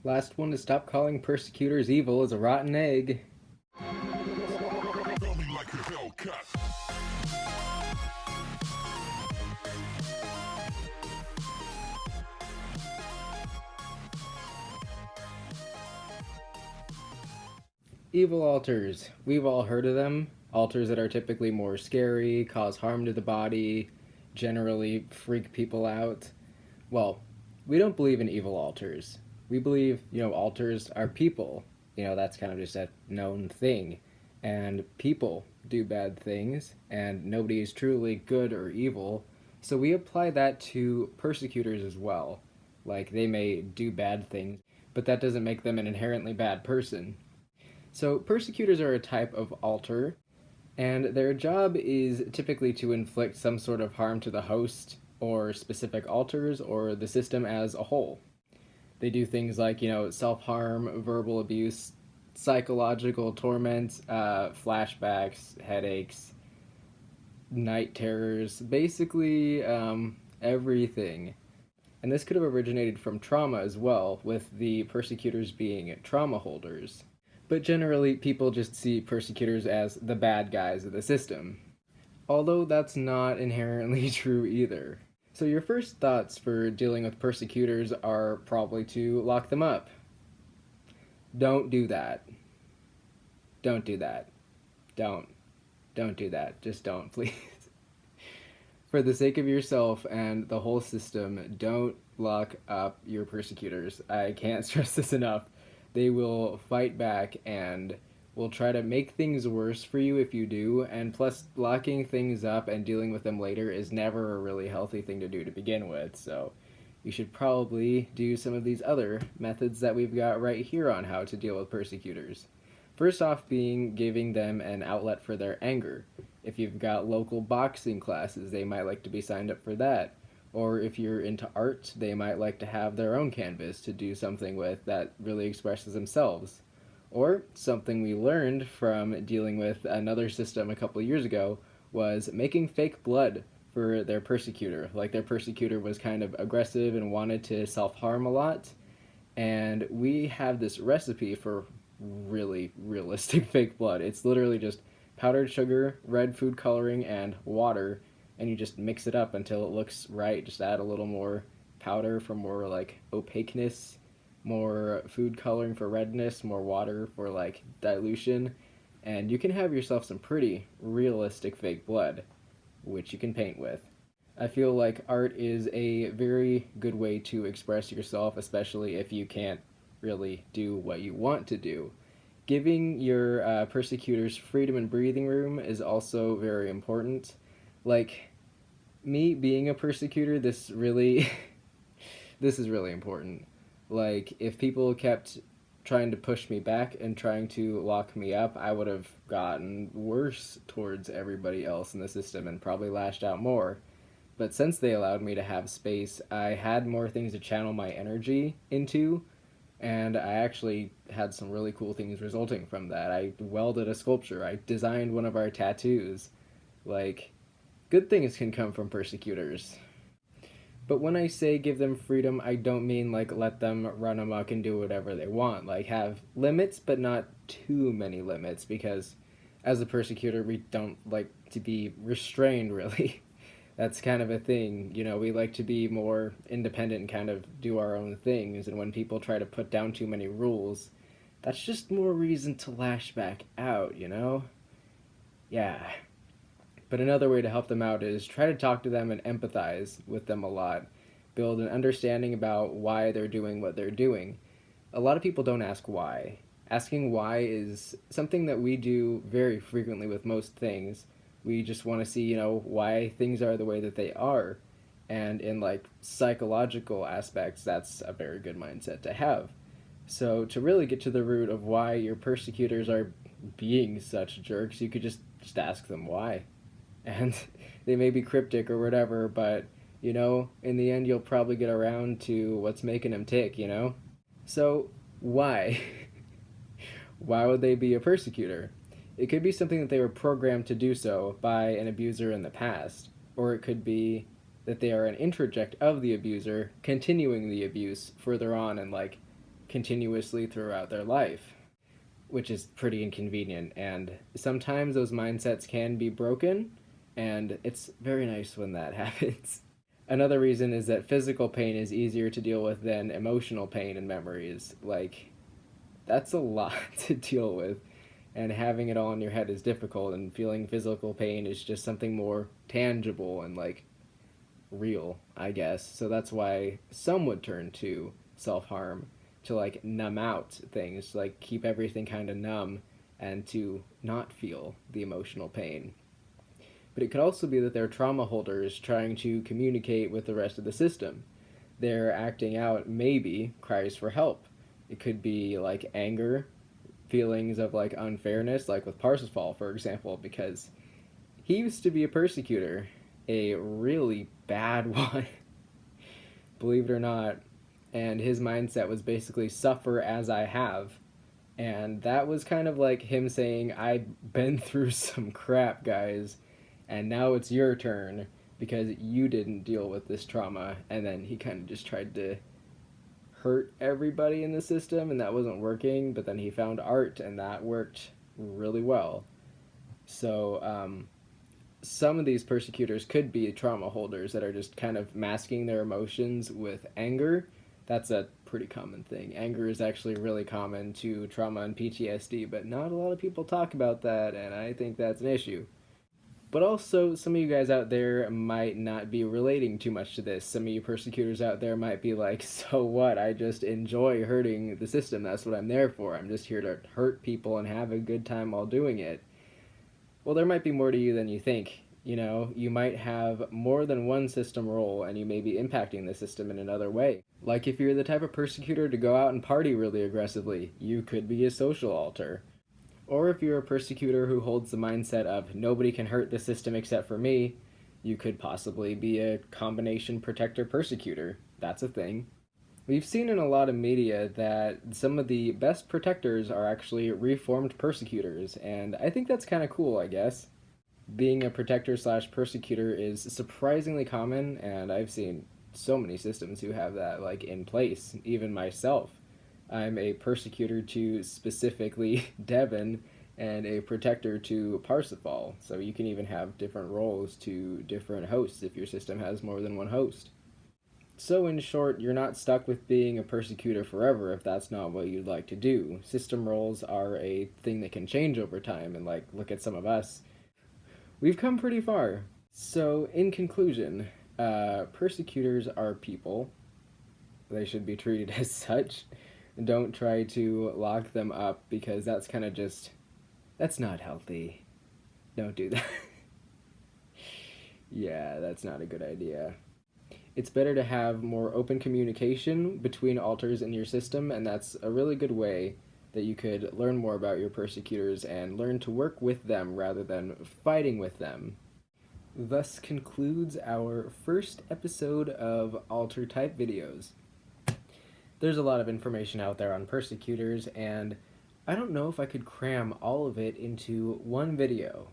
Last one to stop calling persecutors evil is a rotten egg. Evil alters. We've all heard of them. Alters that are typically more scary, cause harm to the body, generally freak people out. Well, we don't believe in evil alters. We believe, alters are people. That's kind of just a known thing. And people do bad things, and nobody is truly good or evil. So we apply that to persecutors as well. Like, they may do bad things, but that doesn't make them an inherently bad person. So, persecutors are a type of alter, and their job is typically to inflict some sort of harm to the host, or specific alters, or the system as a whole. They do things like, self harm, verbal abuse, psychological torment, flashbacks, headaches, night terrors, basically everything. And this could have originated from trauma as well, with the persecutors being trauma holders. But generally, people just see persecutors as the bad guys of the system. Although that's not inherently true either. So your first thoughts for dealing with persecutors are probably to lock them up. Don't do that. Don't do that. Don't. Don't do that. Just don't, please. For the sake of yourself and the whole system, don't lock up your persecutors. I can't stress this enough. They will fight back and will try to make things worse for you if you do, and plus, locking things up and dealing with them later is never a really healthy thing to do to begin with, so you should probably do some of these other methods that we've got right here on how to deal with persecutors. First off being giving them an outlet for their anger. If you've got local boxing classes, they might like to be signed up for that. Or if you're into art, they might like to have their own canvas to do something with that really expresses themselves. Or something we learned from dealing with another system a couple of years ago was making fake blood for their persecutor. Like, their persecutor was kind of aggressive and wanted to self-harm a lot. And we have this recipe for really realistic fake blood. It's literally just powdered sugar, red food coloring, and water, and you just mix it up until it looks right. Just add a little more powder for more like opaqueness, more food coloring for redness, more water for like dilution, and you can have yourself some pretty realistic fake blood, which you can paint with. I feel like art is a very good way to express yourself, especially if you can't really do what you want to do. Giving your persecutors freedom and breathing room is also very important. Like, me being a persecutor, this really this is really important. Like, if people kept trying to push me back and trying to lock me up, I would have gotten worse towards everybody else in the system and probably lashed out more. But since they allowed me to have space, I had more things to channel my energy into, and I actually had some really cool things resulting from that. I welded a sculpture, I designed one of our tattoos. Like, good things can come from persecutors. But when I say give them freedom, I don't mean like let them run amok and do whatever they want. Like, have limits, but not too many limits, because as a persecutor, we don't like to be restrained, really. That's kind of a thing. We like to be more independent and kind of do our own things, and when people try to put down too many rules, that's just more reason to lash back out. Yeah. But another way to help them out is try to talk to them and empathize with them a lot. Build an understanding about why they're doing what they're doing. A lot of people don't ask why. Asking why is something that we do very frequently with most things. We just want to see, why things are the way that they are. And in like psychological aspects, that's a very good mindset to have. So to really get to the root of why your persecutors are being such jerks, you could just ask them why. And they may be cryptic or whatever, but, in the end you'll probably get around to what's making them tick. So, why? Why would they be a persecutor? It could be something that they were programmed to do so by an abuser in the past, or it could be that they are an introject of the abuser, continuing the abuse further on and, like, continuously throughout their life, which is pretty inconvenient. And sometimes those mindsets can be broken, and it's very nice when that happens. Another reason is that physical pain is easier to deal with than emotional pain and memories. Like, that's a lot to deal with, and having it all in your head is difficult, and feeling physical pain is just something more tangible and, like, real, I guess. So that's why some would turn to self harm to, like, numb out things, to, like, keep everything kind of numb and to not feel the emotional pain. But it could also be that they're trauma holders trying to communicate with the rest of the system. They're acting out, maybe, cries for help. It could be like anger, feelings of like unfairness, like with Parsifal, for example, because he used to be a persecutor, a really bad one, believe it or not. And his mindset was basically suffer as I have. And that was kind of like him saying, I've been through some crap, guys, and now it's your turn because you didn't deal with this trauma. And then he kind of just tried to hurt everybody in the system, and that wasn't working. But then he found art, and that worked really well. So some of these persecutors could be trauma holders that are just kind of masking their emotions with anger. That's a pretty common thing. Anger is actually really common to trauma and PTSD, but not a lot of people talk about that, and I think that's an issue. But also, some of you guys out there might not be relating too much to this. Some of you persecutors out there might be like, so what? I just enjoy hurting the system. That's what I'm there for. I'm just here to hurt people and have a good time while doing it. Well, there might be more to you than you think. You know, you might have more than one system role, and you may be impacting the system in another way. Like if you're the type of persecutor to go out and party really aggressively, you could be a social alter. Or if you're a persecutor who holds the mindset of nobody can hurt the system except for me, you could possibly be a combination protector persecutor. That's a thing. We've seen in a lot of media that some of the best protectors are actually reformed persecutors, and I think that's kind of cool, I guess. Being a protector slash persecutor is surprisingly common, and I've seen so many systems who have that like in place, even myself. I'm a persecutor to specifically Devon and a protector to Parsifal, so you can even have different roles to different hosts if your system has more than one host. So in short, you're not stuck with being a persecutor forever if that's not what you'd like to do. System roles are a thing that can change over time, and like, look at some of us. We've come pretty far. So in conclusion, persecutors are people. They should be treated as such. Don't try to lock them up because that's kind of just, that's not healthy. Don't do that. Yeah, that's not a good idea. It's better to have more open communication between alters in your system, and that's a really good way that you could learn more about your persecutors and learn to work with them rather than fighting with them. Thus concludes our first episode of Alter Type videos. There's a lot of information out there on persecutors, and I don't know if I could cram all of it into one video.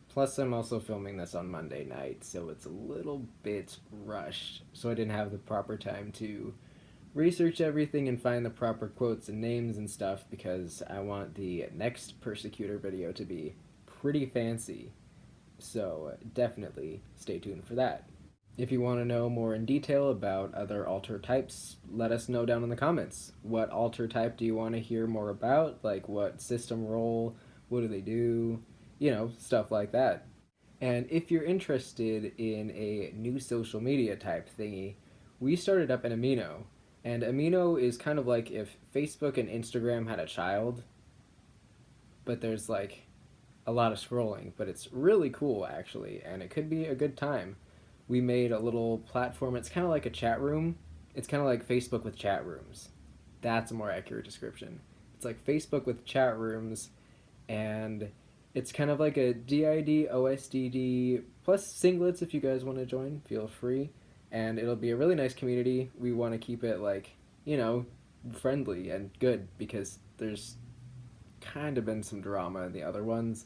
Plus, I'm also filming this on Monday night, so it's a little bit rushed, so I didn't have the proper time to research everything and find the proper quotes and names and stuff, because I want the next persecutor video to be pretty fancy. So definitely stay tuned for that. If you want to know more in detail about other alter types, let us know down in the comments. What alter type do you want to hear more about? Like, what system role? What do they do? You know, stuff like that. And if you're interested in a new social media type thingy, we started up an Amino. And Amino is kind of like if Facebook and Instagram had a child, but there's like a lot of scrolling, but it's really cool actually, and it could be a good time. We made a little platform. It's kind of like a chat room. It's kind of like Facebook with chat rooms. That's a more accurate description. It's like Facebook with chat rooms, and it's kind of like a D.I.D, OSDD, plus singlets if you guys want to join, feel free. And it'll be a really nice community. We want to keep it like, you know, friendly and good, because there's kind of been some drama in the other ones.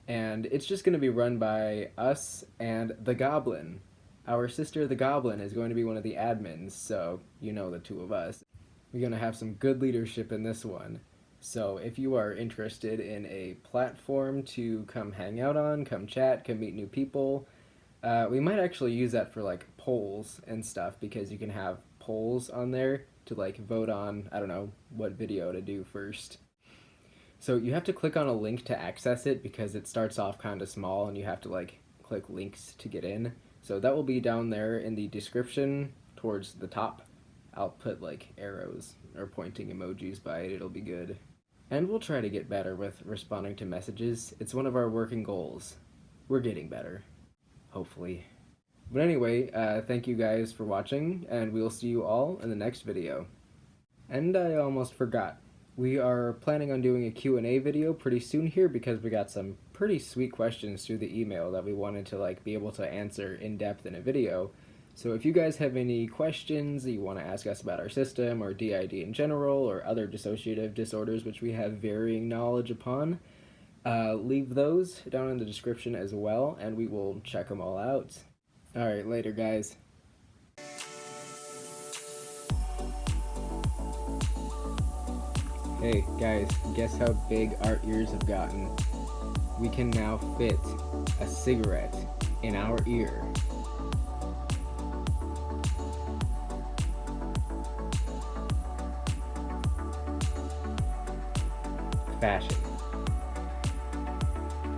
And it's just going to be run by us and the Goblin. Our sister, the Goblin, is going to be one of the admins, so you know the two of us. We're going to have some good leadership in this one. So if you are interested in a platform to come hang out on, come chat, come meet new people, we might actually use that for like polls and stuff, because you can have polls on there to like vote on, I don't know, what video to do first. So you have to click on a link to access it, because it starts off kind of small and you have to like click links to get in. So that will be down there in the description towards the top. I'll put like arrows or pointing emojis by it, it'll be good. And we'll try to get better with responding to messages. It's one of our working goals. We're getting better. Hopefully. But anyway, thank you guys for watching, and we'll see you all in the next video. And I almost forgot. We are planning on doing a Q&A video pretty soon here, because we got some pretty sweet questions through the email that we wanted to like be able to answer in depth in a video. So if you guys have any questions that you want to ask us about our system, or D.I.D in general, or other dissociative disorders which we have varying knowledge upon, leave those down in the description as well, and we will check them all out. Alright, later guys. Hey guys, guess how big our ears have gotten? We can now fit a cigarette in our ear. Fashion.